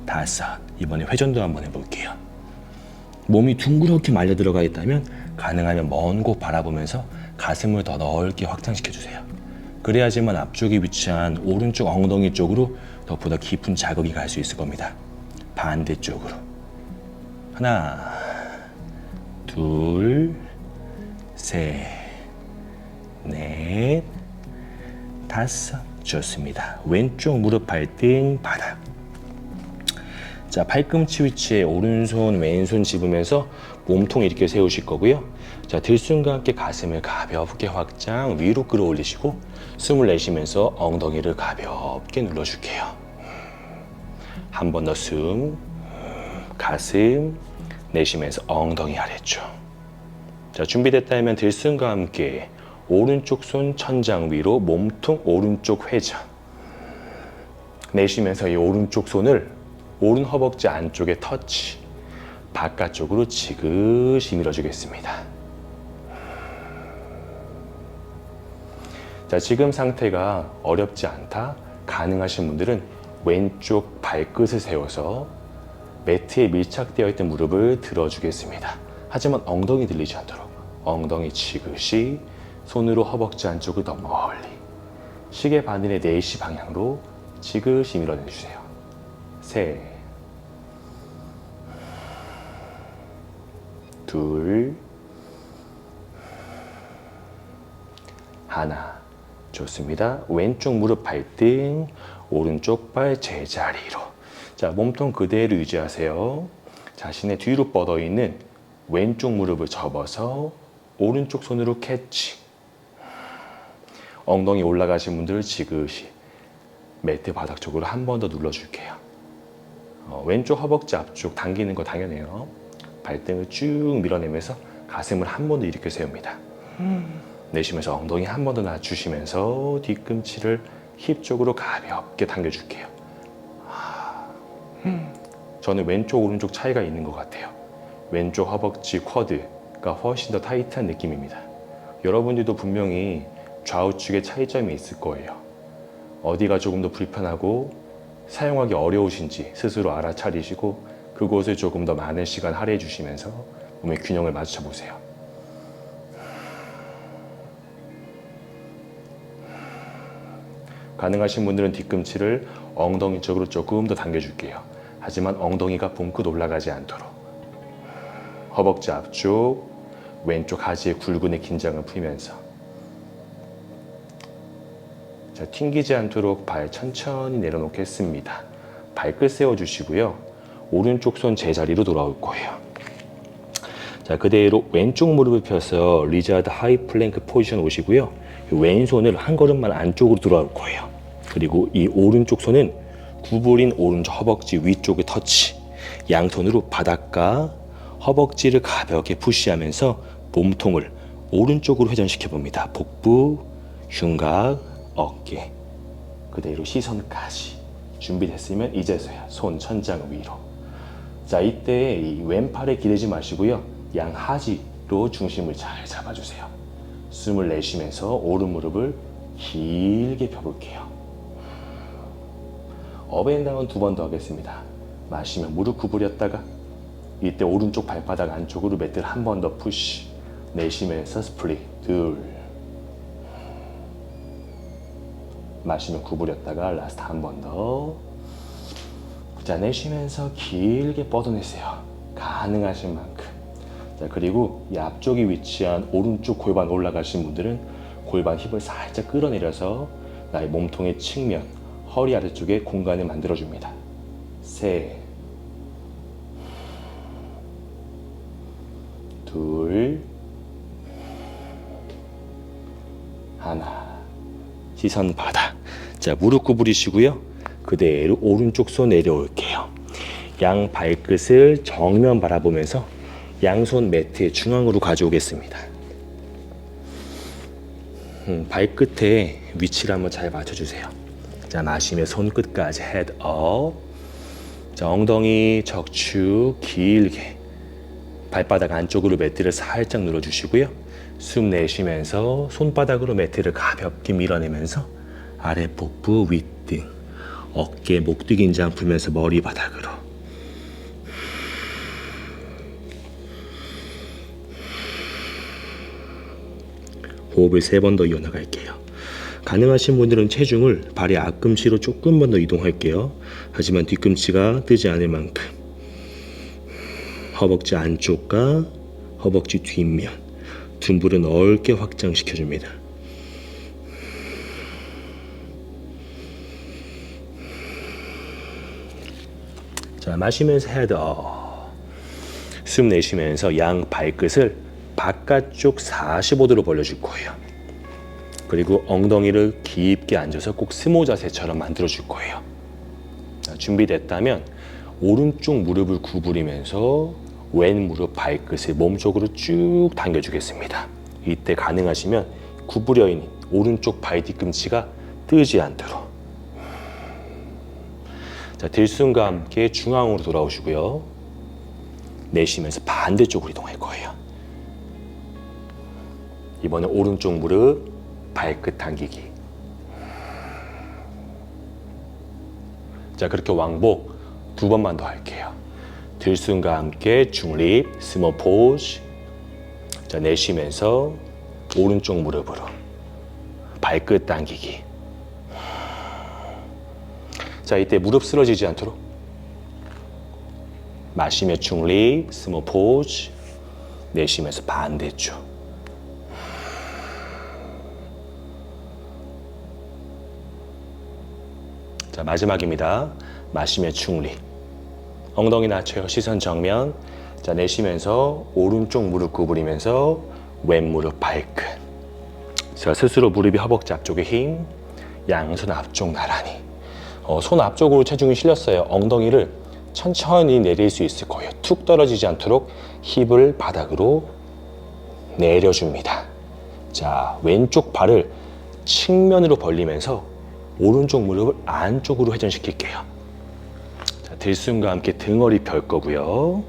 다섯. 이번에 회전도 한번 해볼게요. 몸이 둥그렇게 말려 들어가 있다면 가능하면 먼 곳 바라보면서 가슴을 더 넓게 확장시켜주세요. 그래야지만 앞쪽에 위치한 오른쪽 엉덩이 쪽으로 더 보다 깊은 자극이 갈 수 있을 겁니다. 반대쪽으로. 하나, 둘, 셋, 넷, 다섯. 좋습니다. 왼쪽 무릎 발등 바닥. 자, 팔꿈치 위치에 오른손, 왼손 집으면서 몸통 이렇게 세우실 거고요. 자, 들숨과 함께 가슴을 가볍게 확장, 위로 끌어올리시고 숨을 내쉬면서 엉덩이를 가볍게 눌러줄게요. 한 번 더 숨, 가슴, 내쉬면서 엉덩이 아래쪽. 자, 준비됐다면 들숨과 함께 오른쪽 손 천장 위로 몸통 오른쪽 회전. 내쉬면서 이 오른쪽 손을 오른 허벅지 안쪽에 터치. 바깥쪽으로 지그시 밀어주겠습니다. 자, 지금 상태가 어렵지 않다, 가능하신 분들은 왼쪽 발끝을 세워서 매트에 밀착되어 있던 무릎을 들어주겠습니다. 하지만 엉덩이 들리지 않도록 엉덩이 지그시 손으로 허벅지 안쪽을 더 멀리 시계 바늘의 4시 방향으로 지그시 밀어내주세요. 셋, 둘, 하나. 좋습니다. 왼쪽 무릎 발등, 오른쪽 발 제자리로. 자, 몸통 그대로 유지하세요. 자신의 뒤로 뻗어 있는 왼쪽 무릎을 접어서 오른쪽 손으로 캐치. 엉덩이 올라가신 분들 지그시 매트 바닥 쪽으로 한 번 더 눌러줄게요. 왼쪽 허벅지 앞쪽 당기는 거 당연해요. 발등을 쭉 밀어내면서 가슴을 한 번 더 일으켜 세웁니다. 내쉬면서 엉덩이 한 번 더 낮추시면서 뒤꿈치를 힙 쪽으로 가볍게 당겨줄게요. 저는 왼쪽 오른쪽 차이가 있는 것 같아요. 왼쪽 허벅지 쿼드가 훨씬 더 타이트한 느낌입니다. 여러분들도 분명히 좌우측에 차이점이 있을 거예요. 어디가 조금 더 불편하고 사용하기 어려우신지 스스로 알아차리시고 그곳을 조금 더 많은 시간 할애해 주시면서 몸의 균형을 맞춰 보세요. 가능하신 분들은 뒤꿈치를 엉덩이 쪽으로 조금 더 당겨줄게요. 하지만 엉덩이가 붕긋 올라가지 않도록 허벅지 앞쪽, 왼쪽 하지의 굴근의 긴장을 풀면서 자, 튕기지 않도록 발 천천히 내려놓겠습니다. 발끝 세워주시고요. 오른쪽 손 제자리로 돌아올 거예요. 자, 그대로 왼쪽 무릎을 펴서 리자드 하이 플랭크 포지션 오시고요. 왼손을 한 걸음만 안쪽으로 들어올 거예요. 그리고 이 오른쪽 손은 구부린 오른쪽 허벅지 위쪽에 터치. 양손으로 바닥과 허벅지를 가볍게 푸시하면서 몸통을 오른쪽으로 회전시켜 봅니다. 복부, 흉곽, 어깨. 그대로 시선까지. 준비됐으면 이제서야 손 천장 위로. 자, 이때 이 왼팔에 기대지 마시고요. 양하지로 중심을 잘 잡아주세요. 숨을 내쉬면서 오른 무릎을 길게 펴볼게요. 업앤다운 2번 더 하겠습니다. 마시며 무릎 구부렸다가 이때 오른쪽 발바닥 안쪽으로 매트를 한 번 더 푸시. 내쉬면서 스플릿. 둘. 마시며 구부렸다가 라스트 한 번 더. 자, 내쉬면서 길게 뻗어내세요. 가능하신 만큼. 자, 그리고 이 앞쪽에 위치한 오른쪽 골반 올라가신 분들은 골반 힙을 살짝 끌어내려서 나의 몸통의 측면, 허리 아래쪽에 공간을 만들어줍니다. 셋, 둘, 하나. 시선 바닥. 자, 무릎 구부리시고요. 그대로 오른쪽 손 내려올게요. 양 발끝을 정면 바라보면서 양손 매트의 중앙으로 가져오겠습니다. 발끝에 위치를 한번 잘 맞춰주세요. 자, 마시며 손끝까지 헤드 업. 자, 엉덩이 적축 길게. 발바닥 안쪽으로 매트를 살짝 눌러주시고요. 숨 내쉬면서 손바닥으로 매트를 가볍게 밀어내면서 아래 복부, 윗등, 어깨, 목뒤 긴장 풀면서 머리 바닥으로. 호흡을 3번 더 이어나갈게요. 가능하신 분들은 체중을 발의 앞꿈치로 조금만 더 이동할게요. 하지만 뒤꿈치가 뜨지 않을 만큼 허벅지 안쪽과 허벅지 뒷면, 둔부를 넓게 확장시켜줍니다. 자, 마시면서 헤드업. 숨 내쉬면서 양 발끝을 바깥쪽 45도로 벌려줄 거예요. 그리고 엉덩이를 깊게 앉아서 꼭 스모 자세처럼 만들어줄 거예요. 자, 준비됐다면 오른쪽 무릎을 구부리면서 왼 무릎 발끝을 몸쪽으로 쭉 당겨주겠습니다. 이때 가능하시면 구부려 있는 오른쪽 발 뒤꿈치가 뜨지 않도록. 자, 들숨과 함께 중앙으로 돌아오시고요. 내쉬면서 반대쪽으로 이동할 거예요. 이번에 오른쪽 무릎 발끝 당기기. 자, 그렇게 왕복 2번만 더 할게요. 들숨과 함께 중립 스모 포즈. 자, 내쉬면서 오른쪽 무릎으로 발끝 당기기. 자, 이때 무릎 쓰러지지 않도록 마시며 중립 스모 포즈. 내쉬면서 반대쪽. 자, 마지막입니다. 마시며 중립. 엉덩이 낮춰요. 시선 정면. 자, 내쉬면서 오른쪽 무릎 구부리면서 왼 무릎 발끝. 자, 스스로 무릎이 허벅지 앞쪽에 힘. 양손 앞쪽 나란히. 손 앞쪽으로 체중이 실렸어요. 엉덩이를 천천히 내릴 수 있을 거예요. 툭 떨어지지 않도록 힙을 바닥으로 내려줍니다. 자, 왼쪽 발을 측면으로 벌리면서 오른쪽 무릎을 안쪽으로 회전시킬게요. 자, 들숨과 함께 등허리 펼 거고요.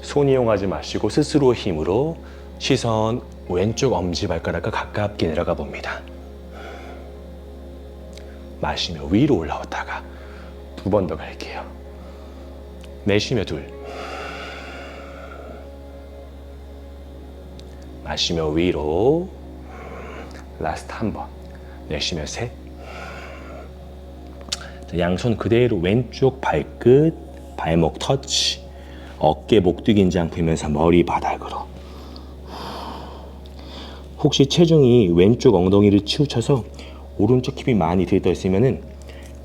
손 이용하지 마시고 스스로 힘으로 시선 왼쪽 엄지발가락과 가깝게 내려가 봅니다. 마시며 위로 올라왔다가 2번 더 갈게요. 내쉬며 2. 마시며 위로. 라스트 1번. 내쉬며 3. 양손 그대로 왼쪽 발끝, 발목 터치, 어깨, 목뒤 긴장 풀면서 머리 바닥으로. 혹시 체중이 왼쪽 엉덩이를 치우쳐서 오른쪽 힙이 많이 들떠 있으면은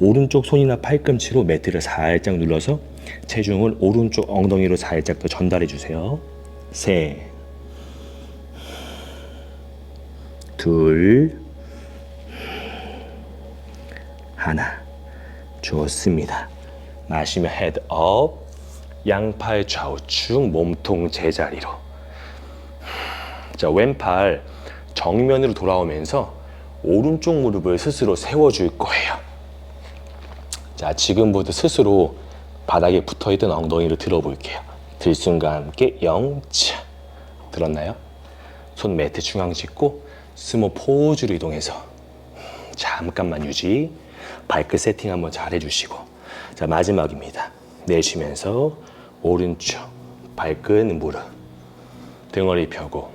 오른쪽 손이나 팔꿈치로 매트를 살짝 눌러서 체중을 오른쪽 엉덩이로 살짝 더 전달해 주세요. 셋, 둘, 하나. 좋습니다. 마시며 헤드 업, 양팔 좌우측, 몸통 제자리로. 자, 왼팔 정면으로 돌아오면서 오른쪽 무릎을 스스로 세워줄 거예요. 자, 지금부터 스스로 바닥에 붙어있던 엉덩이를 들어볼게요. 들숨과 함께 영차. 들었나요? 손 매트 중앙 짚고 스모 포즈로 이동해서 잠깐만 유지. 발끝 세팅 한번 잘 해주시고. 자, 마지막입니다. 내쉬면서 오른쪽 발끝 무릎 등허리 펴고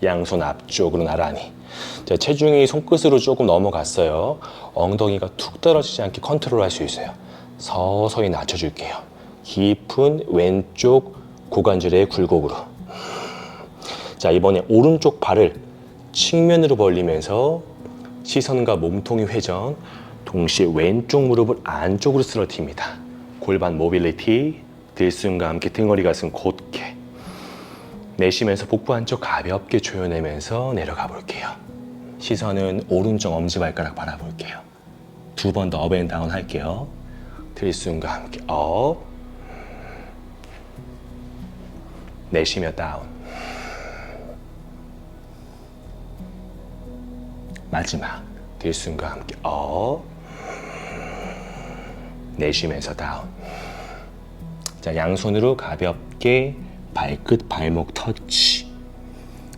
양손 앞쪽으로 나란히. 자, 체중이 손끝으로 조금 넘어갔어요. 엉덩이가 툭 떨어지지 않게 컨트롤할 수 있어요. 서서히 낮춰줄게요. 깊은 왼쪽 고관절의 굴곡으로. 자, 이번에 오른쪽 발을 측면으로 벌리면서 시선과 몸통이 회전, 동시에 왼쪽 무릎을 안쪽으로 쓰러뜨립니다. 골반 모빌리티, 들숨과 함께 등허리 가슴 곧게. 내쉬면서 복부 안쪽 가볍게 조여내면서 내려가 볼게요. 시선은 오른쪽 엄지발가락 바라볼게요. 두 번 더 업앤다운 할게요. 들숨과 함께 업, 내쉬며 다운. 마지막 들숨과 함께 업, 내쉬면서 다운. 자, 양손으로 가볍게 발끝 발목 터치.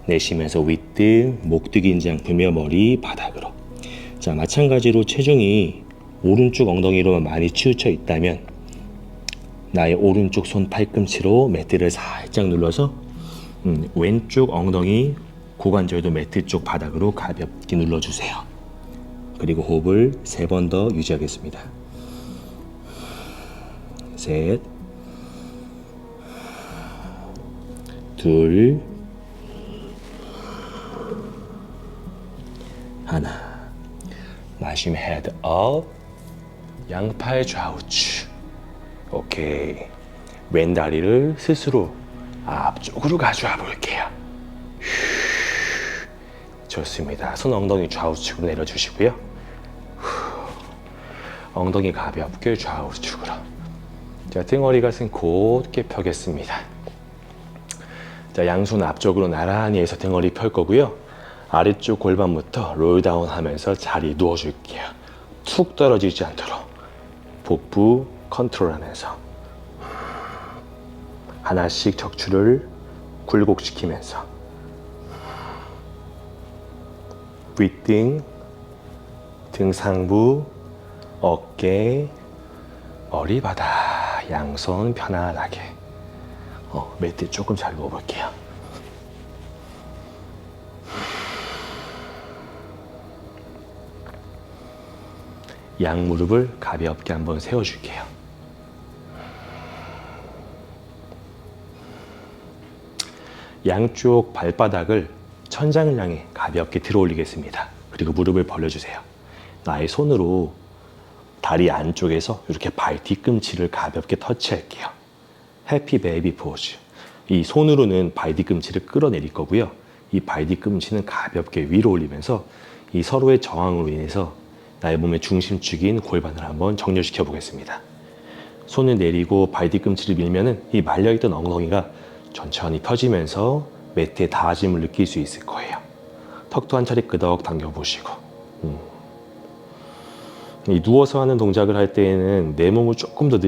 내쉬면서 윗등 목뒤 긴장 풀며 머리 바닥으로. 자, 마찬가지로 체중이 오른쪽 엉덩이로만 많이 치우쳐 있다면 나의 오른쪽 손 팔꿈치로 매트를 살짝 눌러서 왼쪽 엉덩이 고관절도 매트 쪽 바닥으로 가볍게 눌러주세요. 그리고 호흡을 3번 더 유지하겠습니다. 셋, 둘, 하나. 마시면 헤드 업, 양팔 좌우측. 오케이. 왼 다리를 스스로 앞쪽으로 가져와 볼게요. 좋습니다. 손 엉덩이 좌우측으로 내려주시고요. 엉덩이 가볍게 좌우측으로. 자, 등허리 가슴 곧게 펴겠습니다. 자, 양손 앞쪽으로 나란히 해서 등허리 펼 거고요. 아래쪽 골반부터 롤다운 하면서 자리 누워줄게요. 툭 떨어지지 않도록 복부 컨트롤하면서 하나씩 척추를 굴곡시키면서 윗등, 등 상부, 어깨, 머리바닥, 양손 편안하게. 매트 조금 잘 누워볼게요. 양 무릎을 가볍게 한번 세워줄게요. 양쪽 발바닥을 천장을 향해 가볍게 들어 올리겠습니다. 그리고 무릎을 벌려주세요. 나의 손으로 다리 안쪽에서 이렇게 발 뒤꿈치를 가볍게 터치할게요. 해피 베이비 포즈. 이 손으로는 발 뒤꿈치를 끌어내릴 거고요. 이 발 뒤꿈치는 가볍게 위로 올리면서 이 서로의 저항으로 인해서 나의 몸의 중심축인 골반을 한번 정렬시켜 보겠습니다. 손을 내리고 발 뒤꿈치를 밀면은 이 말려있던 엉덩이가 천천히 터지면서 매트에 닿아짐을 느낄 수 있을 거예요. 턱도 한 차례 끄덕 당겨보시고. 이 누워서 하는 동작을 할 때에는 내 몸을 조금 더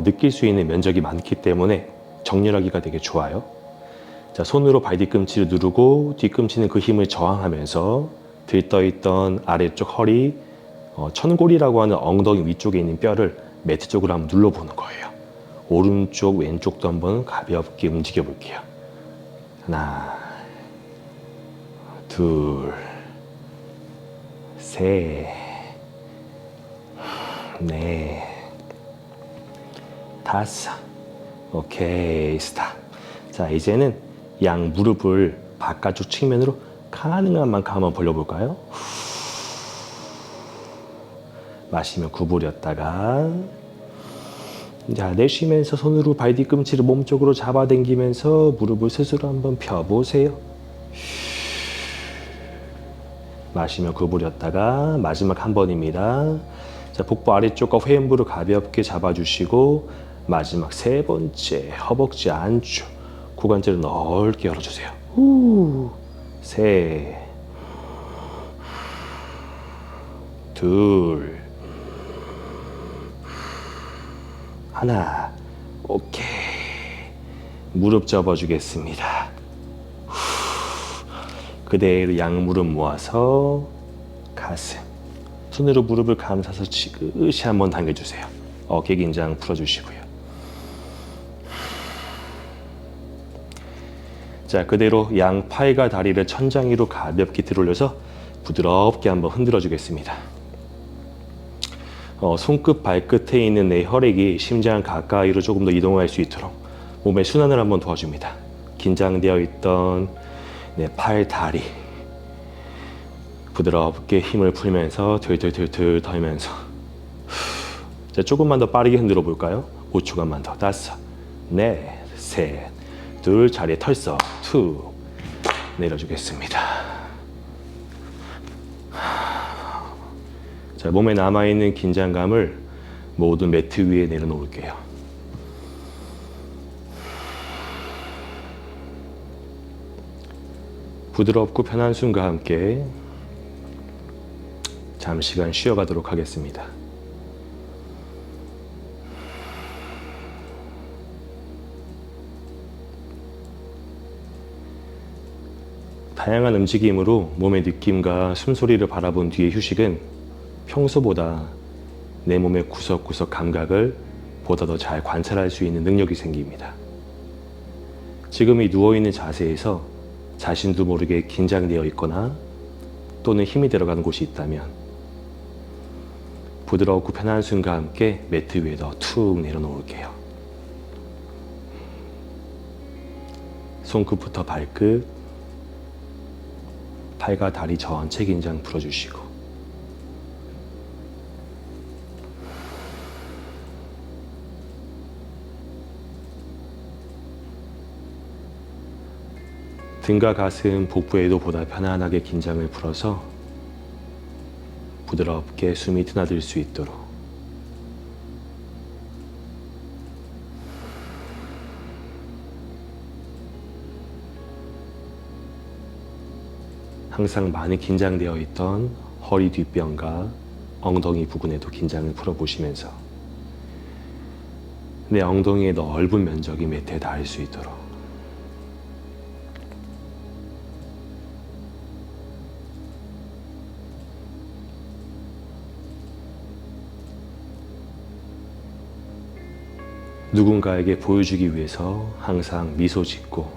느낄 수 있는 면적이 많기 때문에 정렬하기가 되게 좋아요. 자, 손으로 발 뒤꿈치를 누르고 뒤꿈치는 그 힘을 저항하면서 들떠있던 아래쪽 허리, 천골이라고 하는 엉덩이 위쪽에 있는 뼈를 매트 쪽으로 한번 눌러보는 거예요. 오른쪽, 왼쪽도 한번 가볍게 움직여 볼게요. 하나, 둘, 셋, 넷, 다섯. 오케이, 스탑. 자, 이제는 양 무릎을 바깥쪽 측면으로 가능한 만큼 한번 벌려볼까요? 마시며 구부렸다가 자, 내쉬면서 손으로 발 뒤꿈치를 몸쪽으로 잡아당기면서 무릎을 스스로 한번 펴보세요. 마시며 구부렸다가 마지막 한 번입니다. 자, 복부 아래쪽과 회음부를 가볍게 잡아주시고 마지막 세 번째 허벅지 안쪽 구간절을 넓게 열어주세요. 후, 셋, 둘, 하나. 오케이. 무릎 접어주겠습니다. 그대로 양무릎 모아서 가슴. 손으로 무릎을 감싸서 지그시 한번 당겨주세요. 어깨 긴장 풀어주시고요. 자, 그대로 양 팔과 다리를 천장 위로 가볍게 들어올려서 부드럽게 한번 흔들어 주겠습니다. 손끝 발끝에 있는 내 혈액이 심장 가까이로 조금 더 이동할 수 있도록 몸의 순환을 한번 도와줍니다. 긴장되어 있던 내 팔, 다리 부드럽게 힘을 풀면서 털털털털 털면서 자, 조금만 더 빠르게 흔들어 볼까요? 5초간만 더. 5, 4, 3, 2 자리에 털썩 툭 내려주겠습니다. 자, 몸에 남아있는 긴장감을 모두 매트 위에 내려놓을게요. 부드럽고 편한 숨과 함께 잠시간 쉬어가도록 하겠습니다. 다양한 움직임으로 몸의 느낌과 숨소리를 바라본 뒤의 휴식은 평소보다 내 몸의 구석구석 감각을 보다 더 잘 관찰할 수 있는 능력이 생깁니다. 지금 이 누워있는 자세에서 자신도 모르게 긴장되어 있거나 또는 힘이 들어가는 곳이 있다면 부드럽고 편한 숨과 함께 매트 위에 더 툭 내려놓을게요. 손끝부터 발끝, 팔과 다리 전체 긴장 풀어주시고 등과 가슴, 복부에도 보다 편안하게 긴장을 풀어서 부드럽게 숨이 드나들 수 있도록 항상 많이 긴장되어 있던 허리 뒷변과 엉덩이 부근에도 긴장을 풀어보시면서 내 엉덩이의 넓은 면적이 매트에 닿을 수 있도록 누군가에게 보여주기 위해서 항상 미소 짓고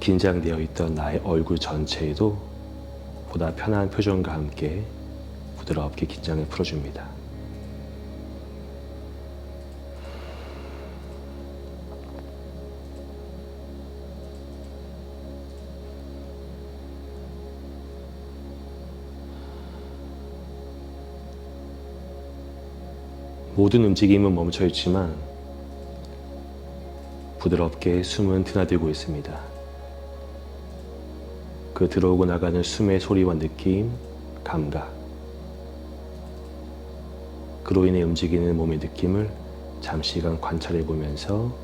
긴장되어 있던 나의 얼굴 전체에도 보다 편한 표정과 함께 부드럽게 긴장을 풀어줍니다. 모든 움직임은 멈춰 있지만 부드럽게 숨은 드나들고 있습니다. 그 들어오고 나가는 숨의 소리와 느낌, 감각, 그로 인해 움직이는 몸의 느낌을 잠시간 관찰해 보면서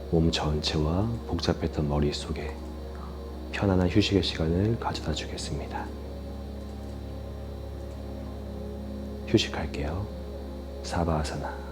몸 전체와 복잡했던 머릿속에 편안한 휴식의 시간을 가져다 주겠습니다. 휴식할게요. 사바아사나.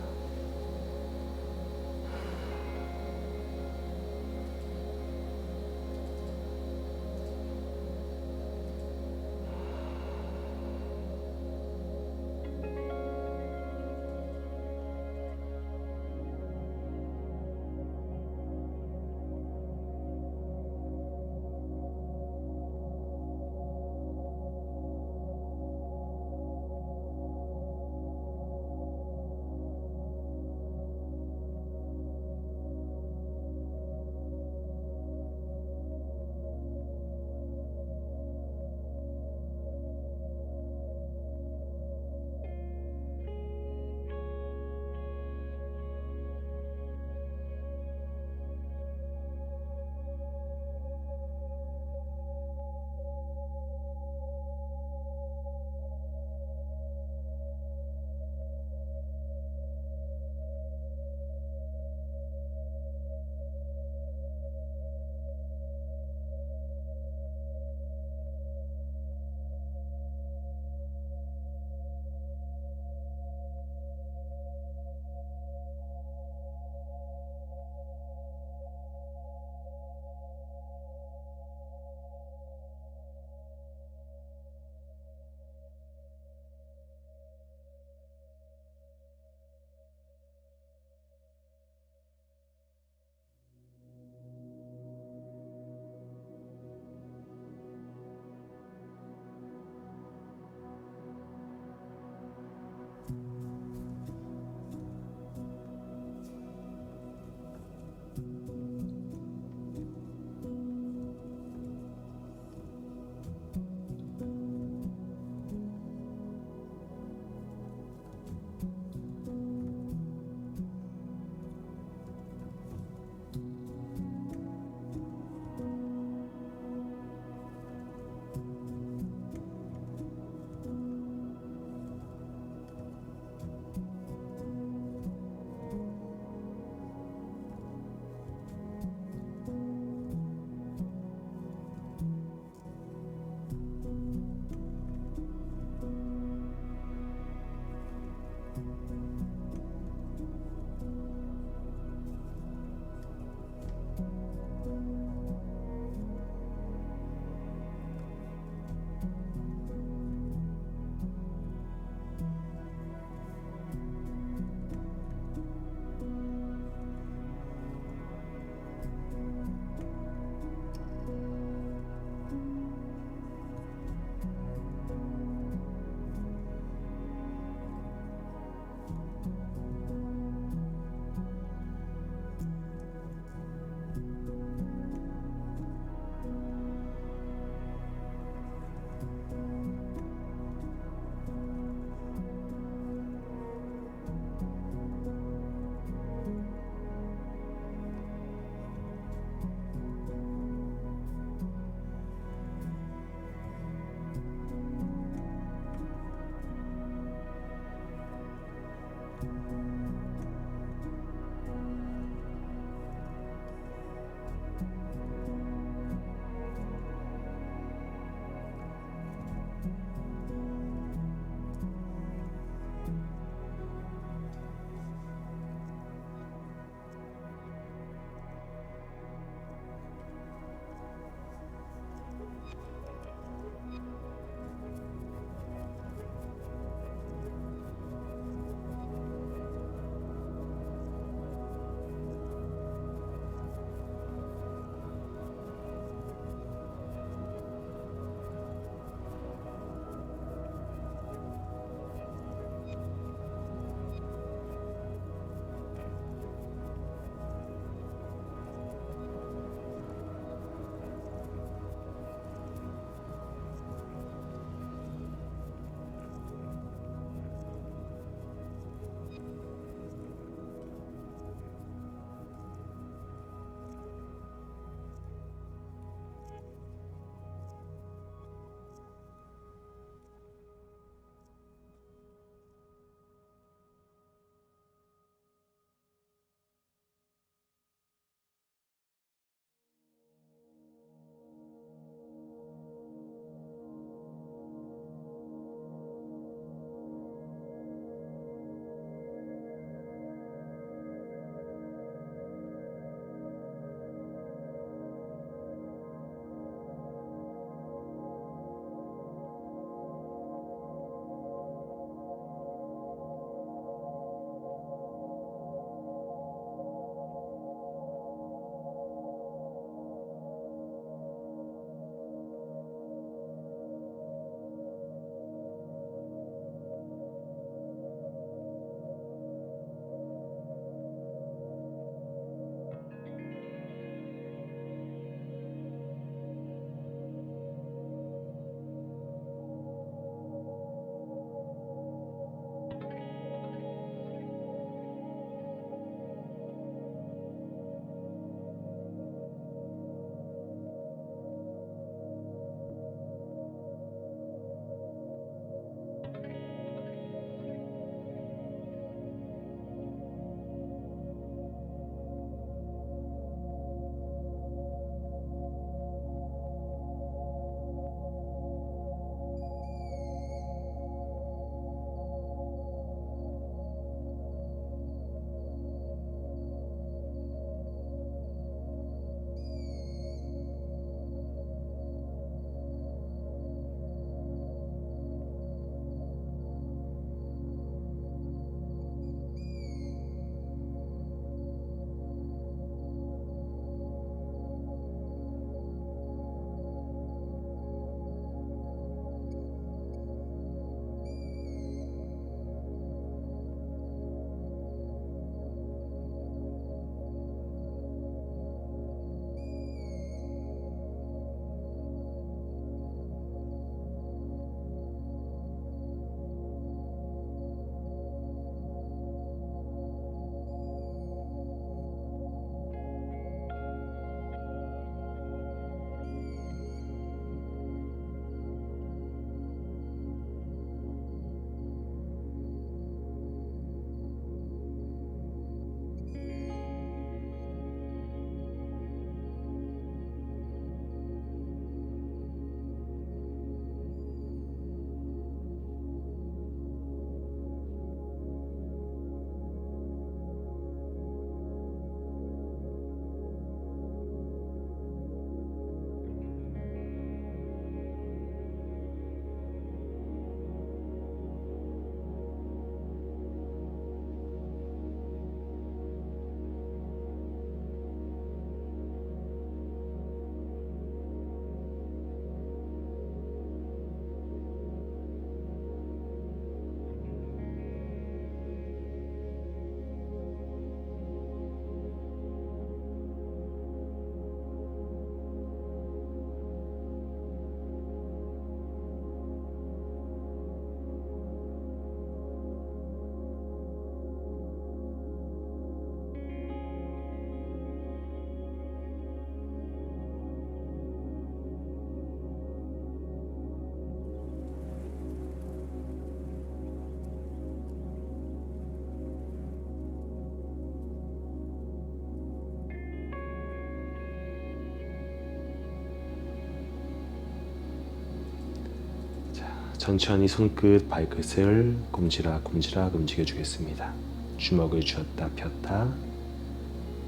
천천히 손끝, 발끝을 꼼지락꼼지락 움직여주겠습니다. 주먹을 쥐었다 폈다.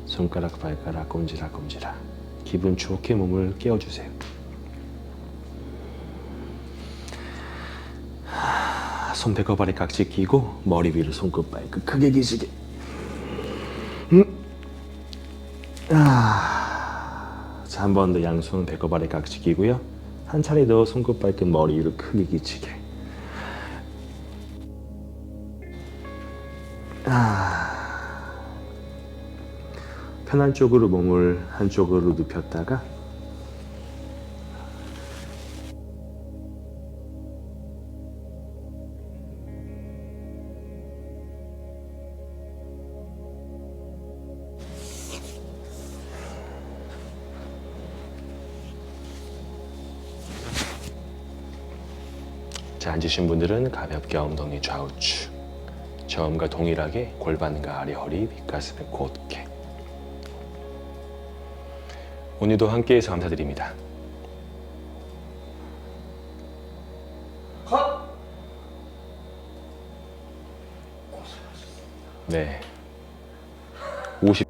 손가락, 발가락 꼼지락꼼지락. 기분 좋게 몸을 깨워주세요. 손 배꼽아래 깍지 끼고 머리 위로 손끝, 발끝 크게 기시게. 자, 한 번 더 양손 배꼽아래 깍지 끼고요. 한 차례 더 손끝, 발끝 머리 위로 크게 기치게. 편한 쪽으로 몸을 한쪽으로 눕혔다가 자, 앉으신 분들은 가볍게 엉덩이 좌우측. 처음과 동일하게 골반과 아래 허리, 윗가슴을 곧게. 오늘도 함께해서 감사드립니다. 컷! 네. 50